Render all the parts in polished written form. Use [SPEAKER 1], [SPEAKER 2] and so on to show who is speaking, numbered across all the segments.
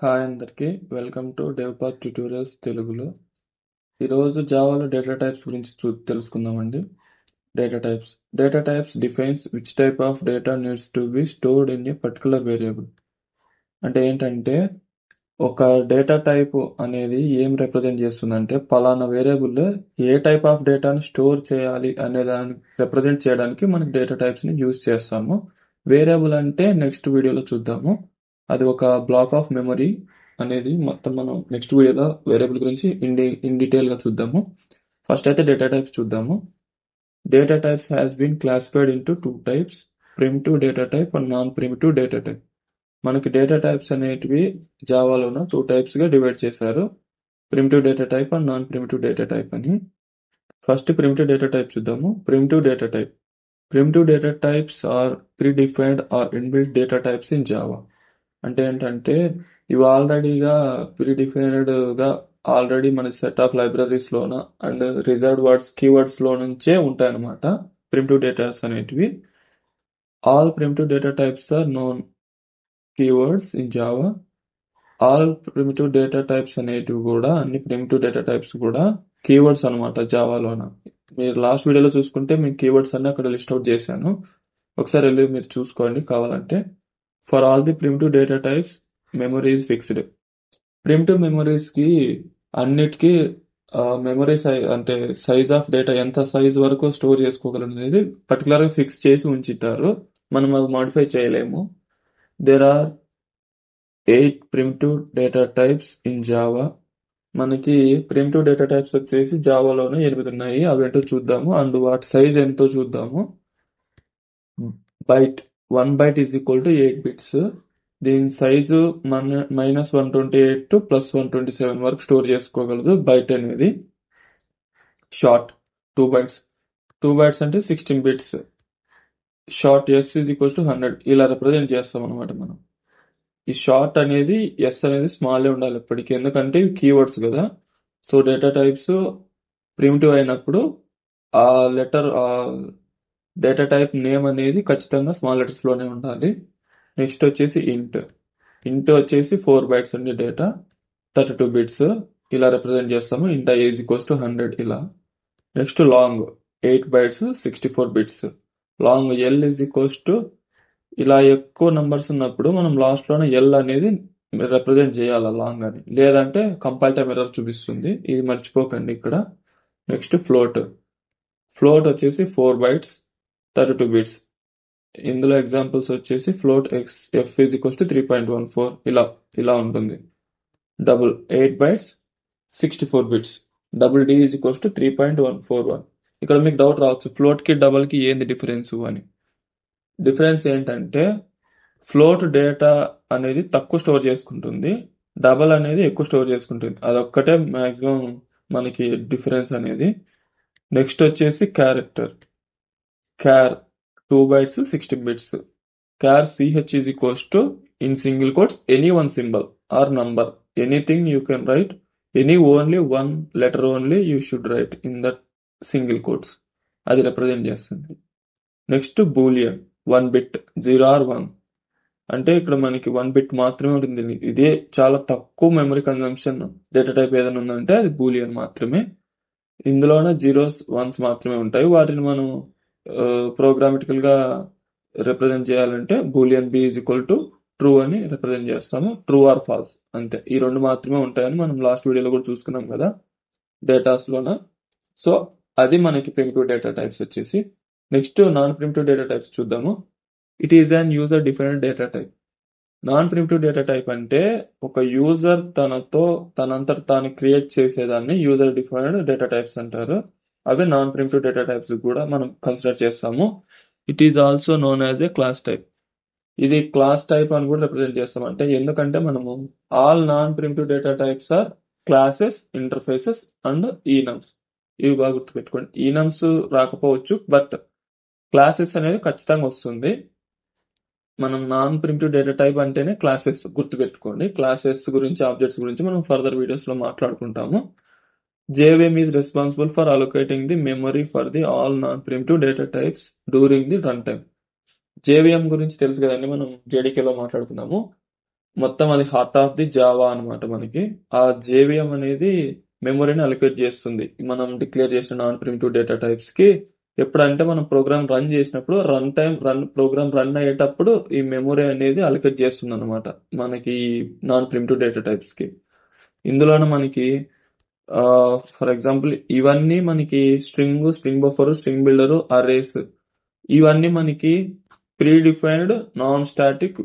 [SPEAKER 1] Hi అందరికీ welcome to డెవపాత్ tutorials తెలుగులో. ఈరోజు జావాలో డేటా టైప్స్ గురించి తెలుసుకుందామండి. Data types defines which type of data needs to be stored in a particular variable. అంటే ఏంటంటే ఒక డేటా టైప్ అనేది ఏం రిప్రజెంట్ చేస్తుందంటే పలానా వేరియబుల్లో ఏ టైప్ ఆఫ్ డేటాను స్టోర్ చేయాలి అనే దాన్ని రిప్రజెంట్ చేయడానికి మనకి డేటా టైప్స్ని యూజ్ చేస్తాము. వేరియబుల్ అంటే నెక్స్ట్ వీడియోలో చూద్దాము. అది ఒక బ్లాక్ ఆఫ్ మెమరీ అనేది మొత్తం మనం నెక్స్ట్ వీడియోలో వేరియబుల్ గురించి ఇన్ డీటెయిల్గా చూద్దాము. ఫస్ట్ అయితే డేటా టైప్స్ చూద్దాము. Data types has been classified into 2 types, primitive data type and non primitive data type. మనకి డేటా టైప్స్ అనేటివి జావాలోన 2 టైప్స్గా డివైడ్ చేశారు, primitive data type and non primitive data type అని. ఫస్ట్ ప్రిమిటివ్ డేటా టైప్ చూద్దాము. Primitive data types are predefined or inbuilt data types in Java. అంటే ఏంటంటే ఇవి ఆల్రెడీగా ప్రీడిఫైన్డ్గా ఆల్రెడీ మన సెట్ ఆఫ్ లైబ్రరీస్లోన అండ్ రిజర్వ్డ్ వర్డ్స్ కీవర్డ్స్లో నుంచే ఉంటాయన్నమాట ప్రిమిటివ్ డేటాస్ అనేటివి. All primitive data types are known keywords in Java. All primitive data types అనేటివి కూడా అన్ని ప్రిమిటివ్ డేటా టైప్స్ కూడా కీవర్డ్స్ అనమాట జావాలోన. మీరు లాస్ట్ వీడియోలో చూసుకుంటే మీకు కీవర్డ్స్ అన్ని అక్కడ లిస్ట్ అవుట్ చేశాను, ఒకసారి వెళ్ళి మీరు చూసుకోండి కావాలంటే. For all the primitive data types memory is fixed. Primitive మెమరీస్కి అన్నిటికీ మెమరీ అంటే సైజ్ ఆఫ్ డేటా ఎంత సైజ్ వరకు స్టోర్ చేసుకోగలరు అనేది పర్టికులర్గా ఫిక్స్ చేసి ఉంచుతారు, మనం అది మాడిఫై చేయలేము. There are 8 primitive data types in Java. మనకి ప్రిమిటివ్ డేటా టైప్స్ వచ్చేసి జావాలోనే 8 ఉన్నాయి, అవేంటో చూద్దాము అండ్ వాటి సైజ్ ఎంతో చూద్దాము. Byte 1 byte is equal to 8 bits. దీని సైజు -128 టు +127 వరకు స్టోర్ చేసుకోగలదు బైట్ అనేది. Short 2 bytes. 2 bytes అంటే 16 bits. Short S is equals to 100 ఇలా రిప్రజెంట్ చేస్తాం అనమాట మనం. ఈ షార్ట్ అనేది ఎస్ అనేది స్మాల్ ఉండాలి ఎప్పటికీ, ఎందుకంటే ఇవి కీవర్డ్స్ కదా. సో డేటా టైప్స్ ప్రిమిటివ్ అయినప్పుడు ఆ లెటర్ డేటా టైప్ నేమ్ అనేది ఖచ్చితంగా స్మాల్ లెటర్స్లోనే ఉండాలి. నెక్స్ట్ వచ్చేసి ఇంట్ వచ్చేసి 4 bytes అండి డేటా, 32 bits ఇలా రిప్రజెంట్ చేస్తాము. ఇంట్ ఐ ఈజ్ ఈక్వల్స్ టు 100 ఇలా. Next long 8 bytes 64 bits. Long L is equals to ఇలా ఎక్కువ నంబర్స్ ఉన్నప్పుడు మనం లాస్ట్లోనే ఎల్ అనేది రిప్రజెంట్ చేయాలి లాంగ్ అని, లేదంటే కంపైల్ టైమ్ ఎర్రర్ చూపిస్తుంది, ఇది మర్చిపోకండి ఇక్కడ. నెక్స్ట్ ఫ్లోట్ వచ్చేసి 4 bytes 32 bits. ఇందులో ఎగ్జాంపుల్స్ వచ్చేసి float F is equals to 3.14 ఇలా ఉంటుంది. Double 8 bytes 64 bits. Double D is equals to 3.141. ఇక్కడ మీకు డౌట్ రావచ్చు ఫ్లోట్కి డబుల్కి ఏంది డిఫరెన్స్ అని. డిఫరెన్స్ ఏంటంటే ఫ్లోట్ డేటా అనేది తక్కువ స్టోర్ చేసుకుంటుంది, డబల్ అనేది ఎక్కువ స్టోర్ చేసుకుంటుంది, అదొక్కటే మ్యాక్సిమం మనకి డిఫరెన్స్ అనేది. నెక్స్ట్ వచ్చేసి క్యార్ 2 bytes 16 bits. Char ch is equals to in single quotes any one symbol or number, anything you can write, any only one letter only you should write in that single quotes, అది represent చేస్తుంది. Next Boolean 1 bit 0 or 1 అంటే ఇక్కడ మనకి 1 bit మాత్రమే ఉంటుంది. ఇదే చాలా తక్కువ మెమరీ కన్జంప్షన్ డేటా టైప్ ఏదైనా ఉందంటే అది బూలియన్ మాత్రమే. ఇందులోనే 0s 1s మాత్రమే ఉంటాయి, వాటిని మనం ప్రోగ్రామటికల్ గా రిప్రజెంట్ చేయాలంటే boolean B is equal to true అని రిప్రజెంట్ చేస్తాము, ట్రూ ఆర్ ఫాల్స్ అంతే. ఈ రెండు మాత్రమే ఉంటాయని మనం లాస్ట్ వీడియోలో కూడా చూసుకున్నాం కదా డేటాస్ లోన. సో అది మనకి ప్రిమిటివ్ డేటా టైప్స్ వచ్చేసి. Next non primitive data types చూద్దాము. It is an user defined data type. Non primitive data type అంటే ఒక యూజర్ తనంతట తాను క్రియేట్ చేసేదాన్ని యూజర్ డిఫైన్డ్ డేటా టైప్స్ అంటారు. అవే నాన్ ప్రిమిటివ్ డేటా టైప్స్ కూడా మనం కన్సిడర్ చేస్తాము. It is also known as a class type. ఇది క్లాస్ టైప్ అని కూడా రిప్రజెంట్ చేస్తాం, అంటే ఎందుకంటే మనము all non primitive data types are classes, interfaces and enums. ఇవి బాగా గుర్తుపెట్టుకోండి. ఈనమ్స్ రాకపోవచ్చు బట్ క్లాసెస్ అనేది ఖచ్చితంగా వస్తుంది. మనం నాన్ ప్రిమిటివ్ డేటా టైప్ అంటేనే క్లాసెస్ గుర్తుపెట్టుకోండి. క్లాసెస్ గురించి, ఆబ్జెక్ట్స్ గురించి మనం ఫర్దర్ వీడియోస్ లో మాట్లాడుకుంటాము. JVM is responsible for allocating the memory for the all non-primitive data types during the runtime. JVM గురించి తెలుసు కదండి, మనం JDK లో మాట్లాడుకున్నాము. మొత్తం అది హార్ట్ ఆఫ్ ది జావా అనమాట. మనకి ఆ జేవిఎం అనేది మెమొరీని అలొకేట్ చేస్తుంది మనం డిక్లేర్ చేసిన నాన్ ప్రిమిటివ్ డేటా టైప్స్ కి. ఎప్పుడంటే మనం ప్రోగ్రామ్ రన్ చేసినప్పుడు ప్రోగ్రామ్ రన్ అయ్యేటప్పుడు ఈ మెమొరీ అనేది అలొకేట్ చేస్తుంది అనమాట మనకి నాన్ ప్రిమిటివ్ డేటా టైప్స్ కి. ఇందులోనే మనకి ఫర్ ఎగ్జాంపుల్ ఇవన్నీ మనకి string buffer, string builder, arrays ఇవన్నీ మనకి pre defined non static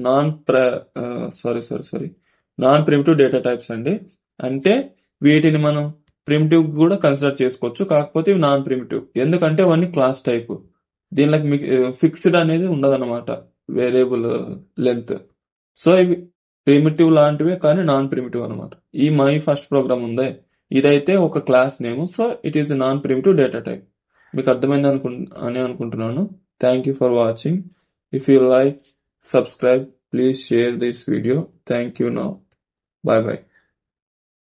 [SPEAKER 1] non primitive data types అండి. అంటే వీటిని మనం ప్రిమిటివ్ కూడా కన్సిడర్ చేసుకోవచ్చు, కాకపోతే ఇవి నాన్ ప్రిమిటివ్. ఎందుకంటే అవన్నీ క్లాస్ టైప్. దీనిలో ఫిక్స్డ్ అనేది ఉండదన్నమాట, వేరియబుల్ లెంత్. సో ఇవి ప్రిమిటివ్ లాంటివే కానీ నాన్ ప్రిమిటివ్ అనమాట. ఈ మై ఫస్ట్ ప్రోగ్రామ్ ఉందే, ఇదైతే ఒక class name. So it is non primitive data type. మీకు అర్థమైంది అని అనుకుంటున్నాను. Thank you for watching. If you like, subscribe, please share this video. Thank you now. Bye bye.